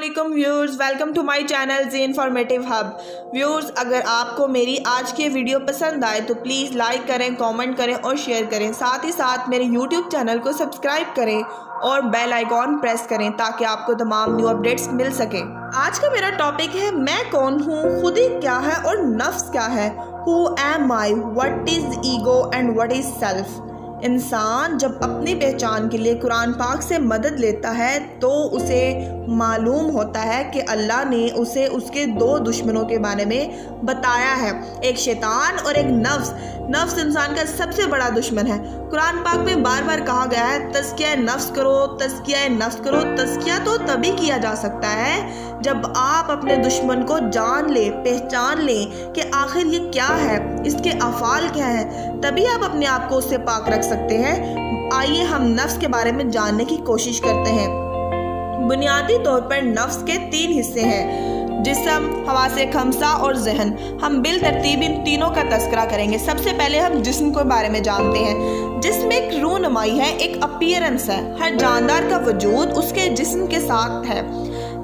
अस्सलामुअलैकुम viewers, welcome to my channel Z informative hub. Viewers, अगर आपको मेरी आज की वीडियो पसंद आए तो प्लीज़ लाइक करें, कमेंट करें और शेयर करें। साथ ही साथ मेरे यूट्यूब चैनल को सब्सक्राइब करें और बेल आइकॉन प्रेस करें ताकि आपको तमाम न्यू अपडेट्स मिल सकें। आज का मेरा टॉपिक है मैं कौन हूँ, खुदी क्या है और नफ्स क्या है। Who am I, what is ego and what is self. इंसान जब अपनी पहचान के लिए कुरान पाक से मदद लेता है तो उसे मालूम होता है कि अल्लाह ने उसे उसके दो दुश्मनों के बारे में बताया है, एक शैतान और एक नफ्स। नफ्स इंसान का सबसे बड़ा दुश्मन है। कुरान पाक में बार बार कहा गया है तज़किया नफ्स करो, तज़किया नफ्स करो। तज़किया तो तभी किया जा सकता है जब आप अपने दुश्मन को जान ले, पहचान लें कि आखिर ये क्या है, इसके अफ़ाल क्या है, तभी आप अपने आप को उससे पाक रख सकते हैं। आइए हम नफ्स के बारे में जानने की कोशिश करते हैं। बुनियादी तौर पर नफ्स के 3 हिस्से हैं, जिस्म, हवासे खमसा और ज़हन। हम बिल तरतीब इन तीनों का तस्करा करेंगे। सबसे पहले हम जिस्म के बारे में जानते हैं। जिस्म एक रूनुमाई है, एक अपीयरेंस है। हर जानदार का वजूद उसके जिस्म के साथ है।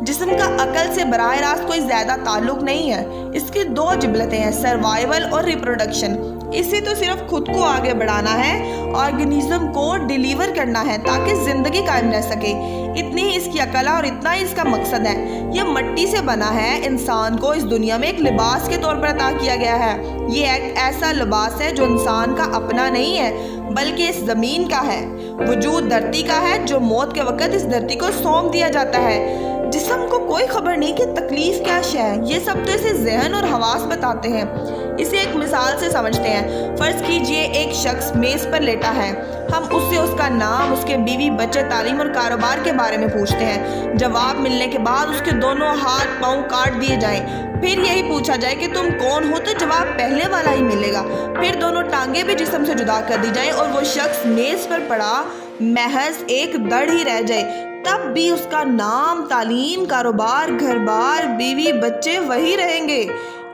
जिस्म का अकल से बराह रास्त कोई ज़्यादा ताल्लुक नहीं है। इसकी 2 जिबलतें हैं, सर्वाइवल और रिप्रोडक्शन। इसे तो सिर्फ खुद को आगे बढ़ाना है, ऑर्गेनिज्म को डिलीवर करना है ताकि ज़िंदगी कायम रह सके। इतनी ही इसकी अकल और इतना ही इसका मकसद है। यह मट्टी से बना है। इंसान को इस दुनिया में एक लिबास के तौर पर अता किया गया है। ये एक ऐसा लिबास है जो इंसान का अपना नहीं है बल्कि इस ज़मीन का है। वजूद धरती का है जो मौत के वक़्त इस धरती को सौंप दिया जाता है। जिस्म को कोई खबर नहीं कि तकलीफ क्या शय है। ये सब तो इसे ज़हन और हवास बताते हैं। इसे एक मिसाल से समझते हैं। फ़र्ज़ कीजिए एक शख्स मेज़ पर लेटा है। हम उससे उसका नाम, उसके बीवी, बच्चे, तालीम और कारोबार के बारे में पूछते हैं। जवाब मिलने के बाद उसके दोनों हाथ पाँव काट दिए जाएं। फिर यही पूछा जाए कि तुम कौन हो, तो जवाब पहले वाला ही मिलेगा। फिर दोनों टांगे भी जिस्म से जुदा कर दी जाएं और वो शख्स मेज़ पर पड़ा महज एक दड़ ही रह जाए, तब भी उसका नाम, तालीम, कारोबार, घर-बार, बीवी, बच्चे वही रहेंगे।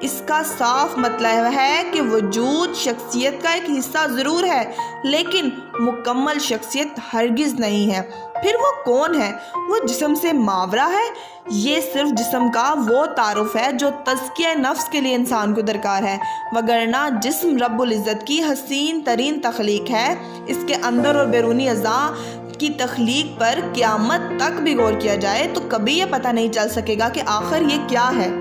इसका साफ मतलब है कि वजूद शख्सियत का एक हिस्सा ज़रूर है लेकिन मुकम्मल शख्सियत हरगिज़ नहीं है। फिर वो कौन है? वो जिस्म से मावरा है। ये सिर्फ जिस्म का वो तारुफ है जो तज़किया नफ्स के लिए इंसान को दरकार है, वगरना जिस्म रब्बुल इज़्ज़त की हसीन तरीन तख्लीक है। इसके अंदर और बैरूनी अज़ा की तख्लीक पर क़यामत तक भी गौर किया जाए तो कभी ये पता नहीं चल सकेगा कि आखिर ये क्या है।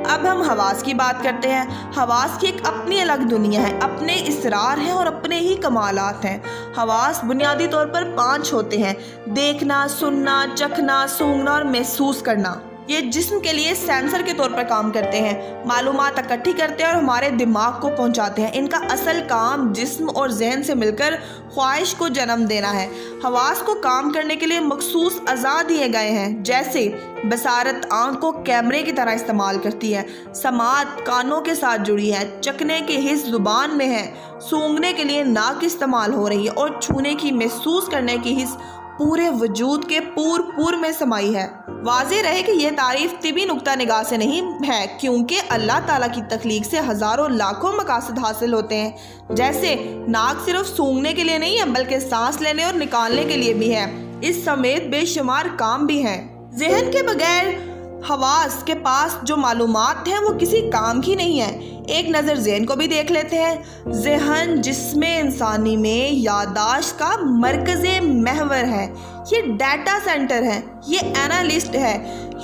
अब हम हवास की बात करते हैं। हवास की एक अपनी अलग दुनिया है, अपने इसरार हैं और अपने ही कमालात हैं। हवास बुनियादी तौर पर 5 होते हैं: देखना, सुनना, चखना, सूंघना और महसूस करना। ये जिस्म के लिए सेंसर के तौर पर काम करते हैं, मालूमात इकट्ठी करते हैं और हमारे दिमाग को पहुंचाते हैं। इनका असल काम जिस्म और ज़हन से मिलकर ख्वाहिश को जन्म देना है। हवास को काम करने के लिए मखसूस अज़ा दिए गए हैं, जैसे बसारत आँख को कैमरे की तरह इस्तेमाल करती है, समात कानों के साथ जुड़ी है, चखने के हिस्स ज़ुबान में है, सूंघने के लिए नाक इस्तेमाल हो रही है और छूने की, महसूस करने की हिस्स पूरे वजूद के पूर में समाई है। वाज़ेह रहे कि यह तारीफ तिबी नुक्ता निगाह से नहीं है, क्योंकि अल्लाह ताला की तख्लीक से हज़ारों लाखों मकासद हासिल होते हैं। जैसे नाक सिर्फ सूंघने के लिए नहीं है बल्कि सांस लेने और निकालने के लिए भी है। इस समेत बेशुमार काम भी हैं। ज़हन के बगैर हवास के पास जो मालूमात हैं वो किसी काम की नहीं है। एक नज़र ज़हन को भी देख लेते हैं। ज़हन जिस्मे इंसानी में यादाश्त का मरकज़े महवर है। ये डाटा सेंटर है, ये एनालिस्ट है,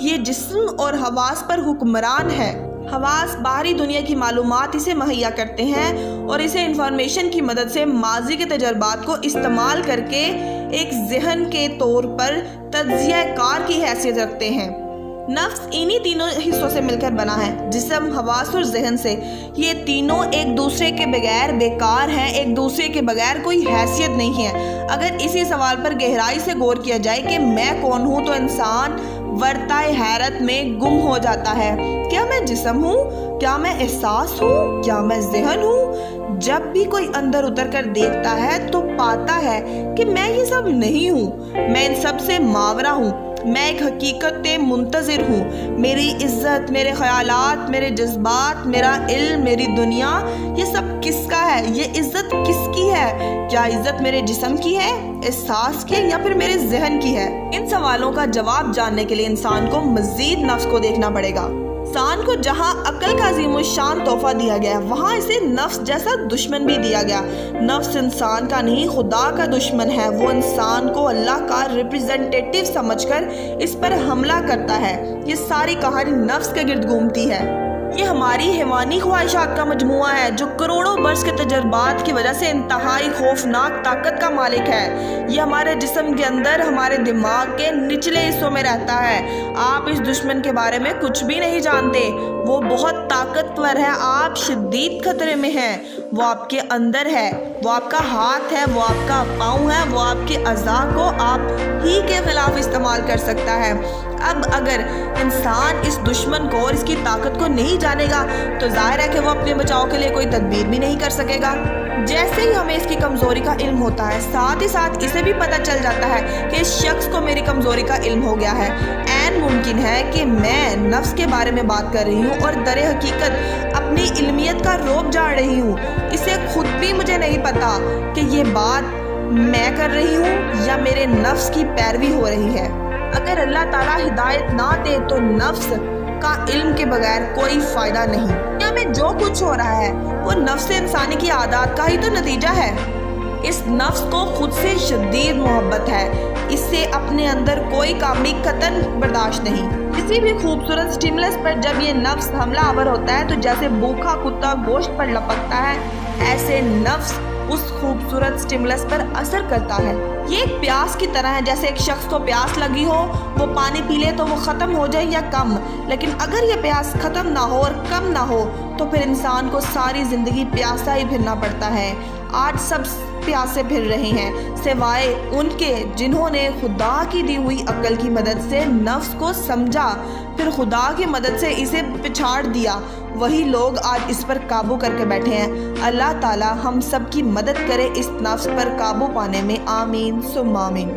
ये जिस्म और हवास पर हुक्मरान है। हवास बाहरी दुनिया की मालूमात इसे मुहैया करते हैं और इसे इंफॉर्मेशन की मदद से माजी के तजर्बात को इस्तेमाल करके एक ज़हन के तौर पर तज्ज़िया कार की हैसियत रखते हैं। नफ्स इन्हीं तीनों हिस्सों से मिलकर बना है, जिस्म, हवास और ज़हन से। ये तीनों एक दूसरे के बगैर बेकार हैं, एक दूसरे के बगैर कोई हैसियत नहीं है। अगर इसी सवाल पर गहराई से गौर किया जाए कि मैं कौन हूँ, तो इंसान वर्ताए हैरत में गुम हो जाता है। क्या मैं जिस्म हूँ? क्या मैं एहसास हूँ? क्या मैं ज़हन हूँ? जब भी कोई अंदर उतर कर देखता है तो पाता है कि मैं ये सब नहीं हूँ, मैं इन सब से मावरा हूँ। میں ایک حقیقت منتظر ہوں۔ میری عزت، میرے خیالات، میرے جذبات، میرا علم، میری دنیا، یہ سب کس کا ہے؟ یہ عزت کس کی ہے؟ کیا عزت میرے جسم کی ہے، احساس کی، یا پھر میرے ذہن کی ہے؟ ان سوالوں کا جواب جاننے کے لیے انسان کو مزید نفس کو دیکھنا پڑے گا۔ انسان کو جہاں عقل کا عظیم الشان تحفہ دیا گیا وہاں اسے نفس جیسا دشمن بھی دیا گیا۔ نفس انسان کا نہیں، خدا کا دشمن ہے۔ وہ انسان کو اللہ کا ریپریزنٹیٹیو سمجھ کر اس پر حملہ کرتا ہے۔ یہ ساری کہانی نفس کے گرد گھومتی ہے۔ یہ ہماری حیوانی خواہشات کا مجموعہ ہے جو کروڑوں برس کے تجربات کی وجہ سے انتہائی خوفناک طاقت کا مالک ہے۔ یہ ہمارے جسم کے اندر، ہمارے دماغ کے نچلے حصوں میں رہتا ہے۔ آپ اس دشمن کے بارے میں کچھ بھی نہیں جانتے۔ وہ بہت طاقتور ہے، آپ شدید خطرے میں ہیں۔ وہ آپ کے اندر ہے، وہ آپ کا ہاتھ ہے، وہ آپ کا پاؤں ہے، وہ آپ کے اعضاء کو آپ ہی کے خلاف استعمال کر سکتا ہے۔ اب اگر انسان اس دشمن کو اور اس کی طاقت کو نہیں جانے گا تو ظاہر ہے کہ وہ اپنے بچاؤ کے لیے کوئی تدبیر بھی نہیں کر سکے گا۔ جیسے ہی ہمیں اس کی کمزوری کا علم ہوتا ہے، ساتھ ہی ساتھ اسے بھی پتہ چل جاتا ہے کہ اس شخص کو میری کمزوری کا علم ہو گیا ہے۔ عین ممکن ہے کہ میں نفس کے بارے میں بات کر رہی ہوں اور در حقیقت اپنی علمیت کا روب جاڑ رہی ہوں۔ اسے خود بھی مجھے نہیں پتا کہ یہ بات میں کر رہی ہوں یا میرے نفس کی پیروی ہو رہی ہے۔ اگر اللہ تعالیٰ ہدایت نہ دے تو نفس کا علم کے بغیر کوئی فائدہ نہیں۔ دنیا میں جو کچھ ہو رہا ہے وہ نفس انسانی کی عادات کا ہی تو نتیجہ ہے۔ اس نفس کو خود سے شدید محبت ہے۔ اس سے اپنے اندر کوئی کاملی قطن برداشت نہیں۔ کسی بھی خوبصورت سٹیمولس پر جب یہ نفس حملہ آور ہوتا ہے تو جیسے بھوکا کتا گوشت پر لپکتا ہے، ایسے نفس اس خوبصورت سٹیمولس پر اثر کرتا ہے۔ یہ ایک پیاس کی طرح ہے، جیسے ایک شخص کو پیاس لگی ہو، وہ پانی پی لے تو وہ ختم ہو جائے یا کم، لیکن اگر یہ پیاس ختم نہ ہو اور کم نہ ہو تو پھر انسان کو ساری زندگی پیاسا ہی پھرنا پڑتا ہے۔ آج سب پیاسے پھر رہے ہیں سوائے ان کے جنہوں نے خدا کی دی ہوئی عقل کی مدد سے نفس کو سمجھا، پھر خدا کی مدد سے اسے پچھاڑ دیا۔ وہی لوگ آج اس پر قابو کر کے بیٹھے ہیں۔ اللہ تعالی ہم سب کی مدد کرے اس نفس پر قابو پانے میں۔ آمین ثم آمین۔